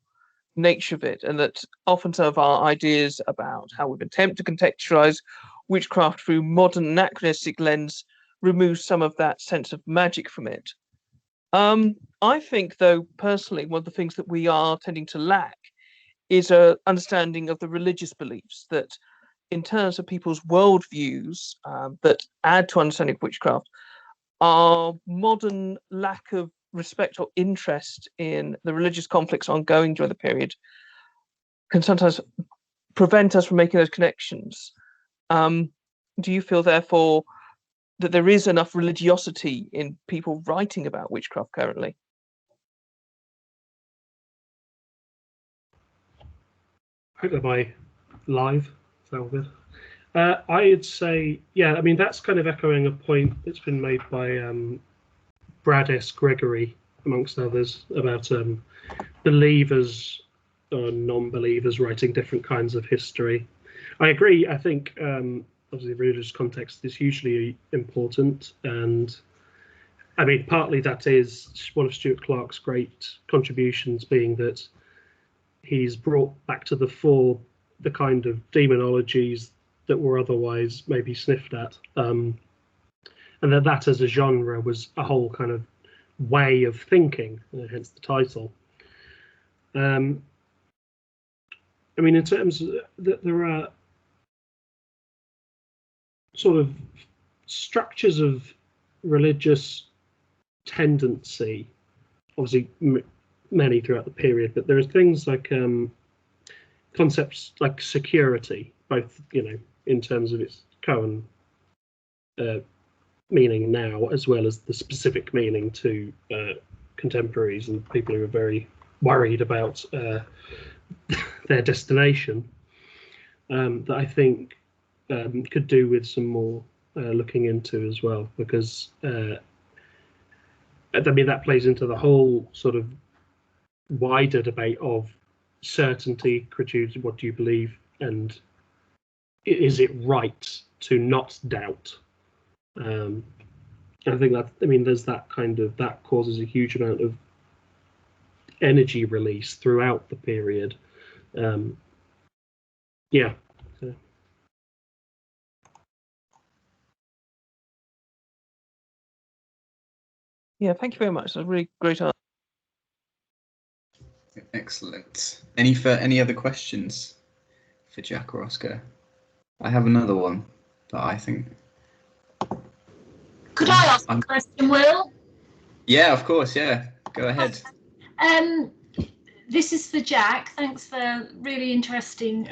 nature of it, and that often some of our ideas about how we've attempted to contextualize witchcraft through modern anachronistic lens removes some of that sense of magic from it. I think, though, personally, one of the things that we are tending to lack is an understanding of the religious beliefs that, in terms of people's worldviews that add to understanding of witchcraft, our modern lack of respect or interest in the religious conflicts ongoing during the period can sometimes prevent us from making those connections. Do you feel, therefore, that there is enough religiosity in people writing about witchcraft currently? Am I live? Sound good? I'd say, yeah, I mean, that's kind of echoing a point that's been made by Brad S. Gregory, amongst others, about believers or non-believers writing different kinds of history. I agree. I think, obviously, religious context is hugely important. And I mean, partly that is one of Stuart Clark's great contributions being that he's brought back to the fore the kind of demonologies that were otherwise maybe sniffed at, and that as a genre was a whole kind of way of thinking, hence the title. I mean, in terms of that, there are sort of structures of religious tendency, obviously many throughout the period, but there are things like concepts like security, both, you know, in terms of its current meaning now, as well as the specific meaning to contemporaries and people who are very worried about their destination, that I think could do with some more looking into as well, because I mean, that plays into the whole sort of wider debate of certainty, credulity, what do you believe, and is it right to not doubt? I think that, I mean, there's that kind of, that causes a huge amount of energy release throughout the period. Yeah. So. Yeah, thank you very much. That's a really great answer. Excellent. Any other questions for Jack or Oscar? I have another one that I think. Could I ask a question, Will? Yeah, of course. Yeah, go ahead. This is for Jack. Thanks for really interesting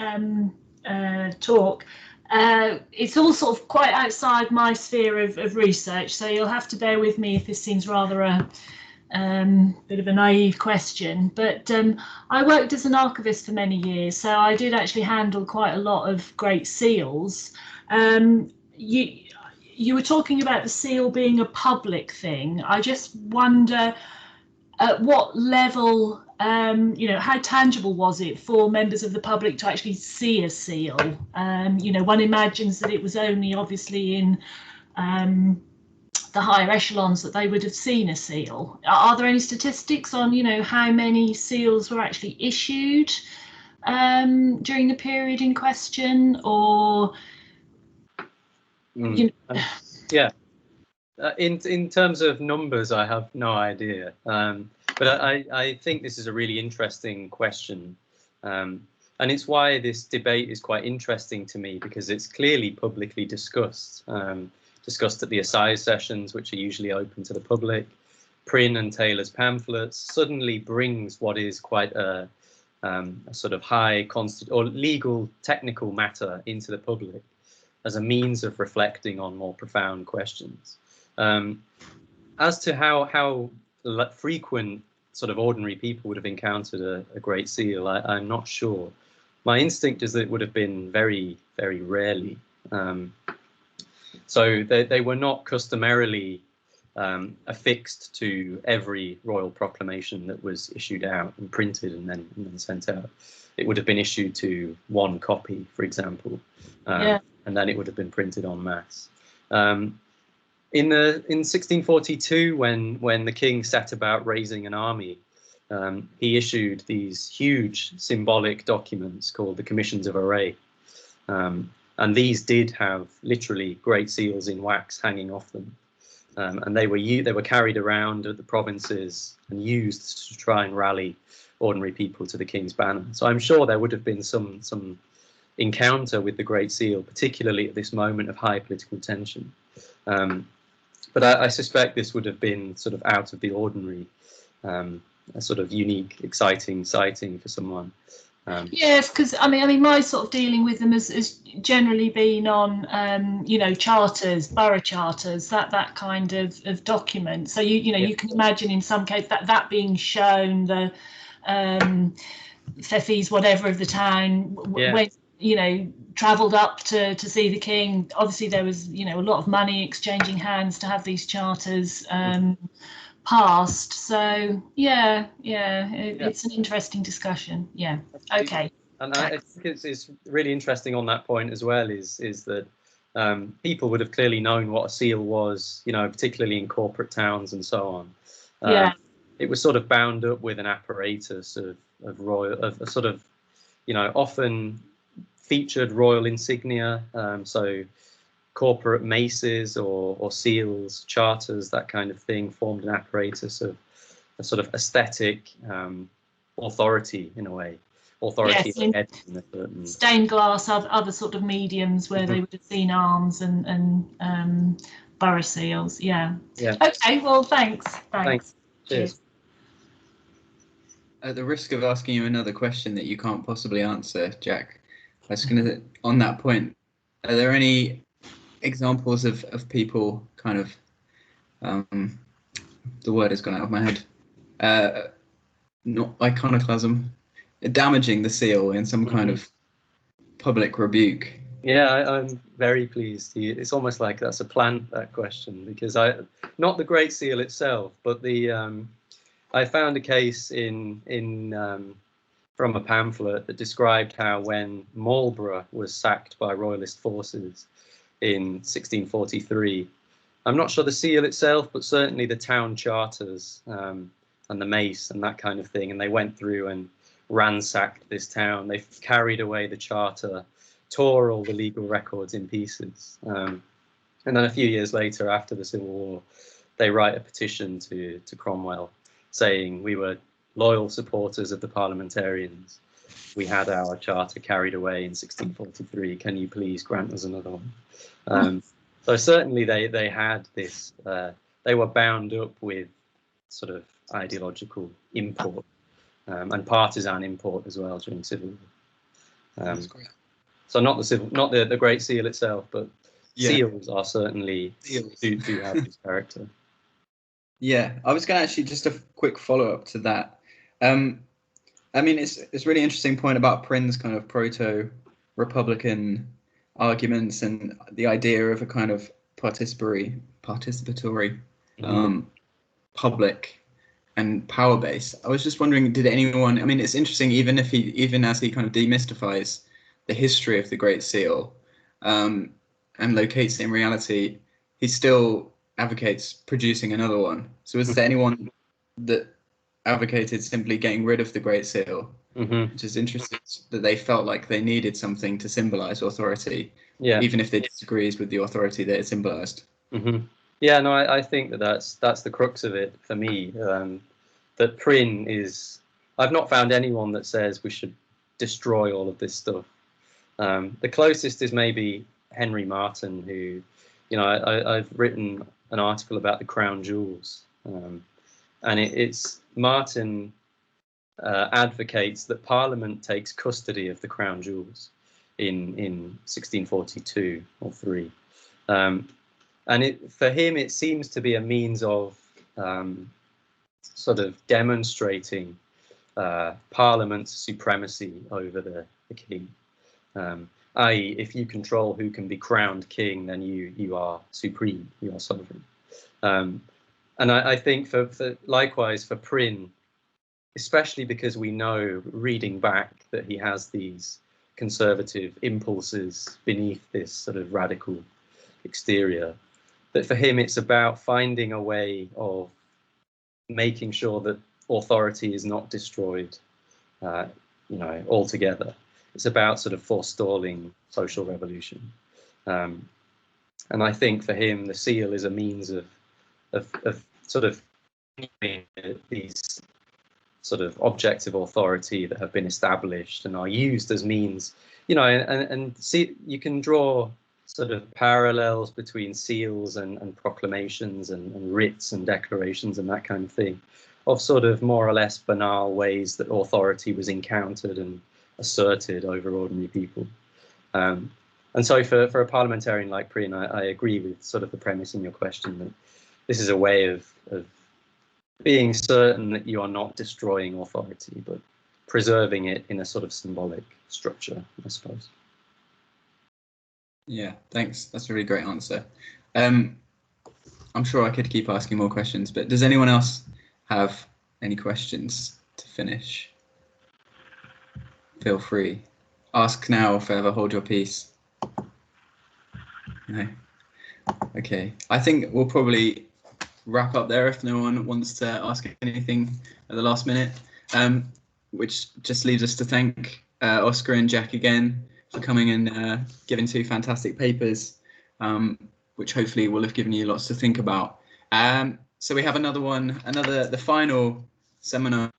talk. It's all sort of quite outside my sphere of research, so you'll have to bear with me if this seems rather a bit of a naive question. But I worked as an archivist for many years, so I did actually handle quite a lot of great seals. You were talking about the seal being a public thing. I just wonder at what level, you know, how tangible was it for members of the public to actually see a seal? You know, one imagines that it was only obviously in the higher echelons that they would have seen a seal. Are there any statistics on, you know, how many seals were actually issued during the period in question, or? You know, yeah. In terms of numbers, I have no idea. But I think this is a really interesting question. And it's why this debate is quite interesting to me, because it's clearly publicly discussed. Discussed at the assize sessions, which are usually open to the public. Prin and Taylor's pamphlets suddenly brings what is quite a sort of high or legal technical matter into the public as a means of reflecting on more profound questions. As to how frequent sort of ordinary people would have encountered a great seal, I'm not sure. My instinct is that it would have been very, very rarely. So they were not customarily affixed to every royal proclamation that was issued out and printed and then sent out. It would have been issued to one copy, for example, and then it would have been printed en masse. In 1642, when the king set about raising an army, he issued these huge symbolic documents called the Commissions of Array. And these did have literally great seals in wax hanging off them, and they were carried around at the provinces and used to try and rally ordinary people to the king's banner. So I'm sure there would have been some encounter with the Great Seal, particularly at this moment of high political tension. But I suspect this would have been sort of out of the ordinary, a sort of unique, exciting sighting for someone. Yes, because I mean, my sort of dealing with them has generally been on, you know, charters, borough charters, that kind of document. So you can imagine in some case that being shown, the fefis, whatever of the town, when travelled up to see the king. Obviously, there was a lot of money exchanging hands to have these charters passed. So it's an interesting discussion. Yeah. Okay. And I think it's really interesting on that point as well is that people would have clearly known what a seal was, particularly in corporate towns and so on. It was sort of bound up with an apparatus of sort of often featured royal insignia, so corporate maces or seals, charters, that kind of thing, formed an apparatus of a sort of aesthetic authority in a way. Authority stained glass, other sort of mediums where they would have seen arms and borough seals. Yeah. Okay. Well, thanks. Cheers. At the risk of asking you another question that you can't possibly answer, Jack, I was going to, on that point, are there any examples of people kind of, the word has gone out of my head, not iconoclasm, damaging the seal in some kind of public rebuke? Yeah, I'm very pleased. It's almost like that's a plant, that question, because not the Great Seal itself, but I found a case from a pamphlet that described how when Marlborough was sacked by royalist forces in 1643, I'm not sure the seal itself, but certainly the town charters and the mace and that kind of thing, and they went through and ransacked this town. They carried away the charter, tore all the legal records in pieces, and then a few years later, after the Civil War, they write a petition to Cromwell saying, we were loyal supporters of the parliamentarians. We had our charter carried away in 1643. Can you please grant us another one? So certainly they had this, they were bound up with sort of ideological import and partisan import as well during Civil War. So not the Great Seal itself, but seals are certainly do have this character. Yeah, I was going to actually just a quick follow-up to that. I mean, it's really interesting point about Prin's kind of proto-republican arguments and the idea of a kind of participatory public and power base. I was just wondering, did anyone? I mean, it's interesting, even as he kind of demystifies the history of the Great Seal and locates it in reality, he still advocates producing another one. So is there anyone that advocated simply getting rid of the Great Seal, which is interesting, that they felt like they needed something to symbolize authority, even if they disagrees with the authority that it symbolized? Yeah, no, I think that's the crux of it for me. That Prin is, I've not found anyone that says we should destroy all of this stuff. The closest is maybe Henry Martin, who, I've written an article about the crown jewels, and it's Martin advocates that Parliament takes custody of the crown jewels in 1642 or 3, and for him it seems to be a means of sort of demonstrating Parliament's supremacy over the king. I.e., if you control who can be crowned king, then you are supreme, you are sovereign. And I think for likewise for Prin, especially because we know, reading back, that he has these conservative impulses beneath this sort of radical exterior, that for him it's about finding a way of making sure that authority is not destroyed, altogether. It's about sort of forestalling social revolution, and I think for him the seal is a means of sort of these sort of objects of authority that have been established and are used as means, and see, you can draw sort of parallels between seals and proclamations and writs and declarations and that kind of thing, of sort of more or less banal ways that authority was encountered and asserted over ordinary people. And so for a parliamentarian like Prin, I agree with sort of the premise in your question that this is a way of being certain that you are not destroying authority, but preserving it in a sort of symbolic structure, I suppose. Yeah, thanks. That's a really great answer. I'm sure I could keep asking more questions, but does anyone else have any questions to finish? Feel free. Ask now or forever hold your peace. No? Okay. I think we'll probably wrap up there if no one wants to ask anything at the last minute, which just leaves us to thank Oscar and Jack again for coming and giving 2 fantastic papers, which hopefully will have given you lots to think about. So we have the final seminar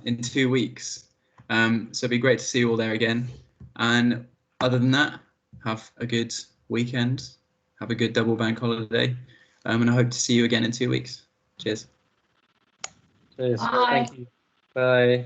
in 2 weeks. So it'd be great to see you all there again. And other than that, have a good weekend. Have a good double bank holiday. And I hope to see you again in 2 weeks. Cheers. Cheers. Bye. Thank you. Bye.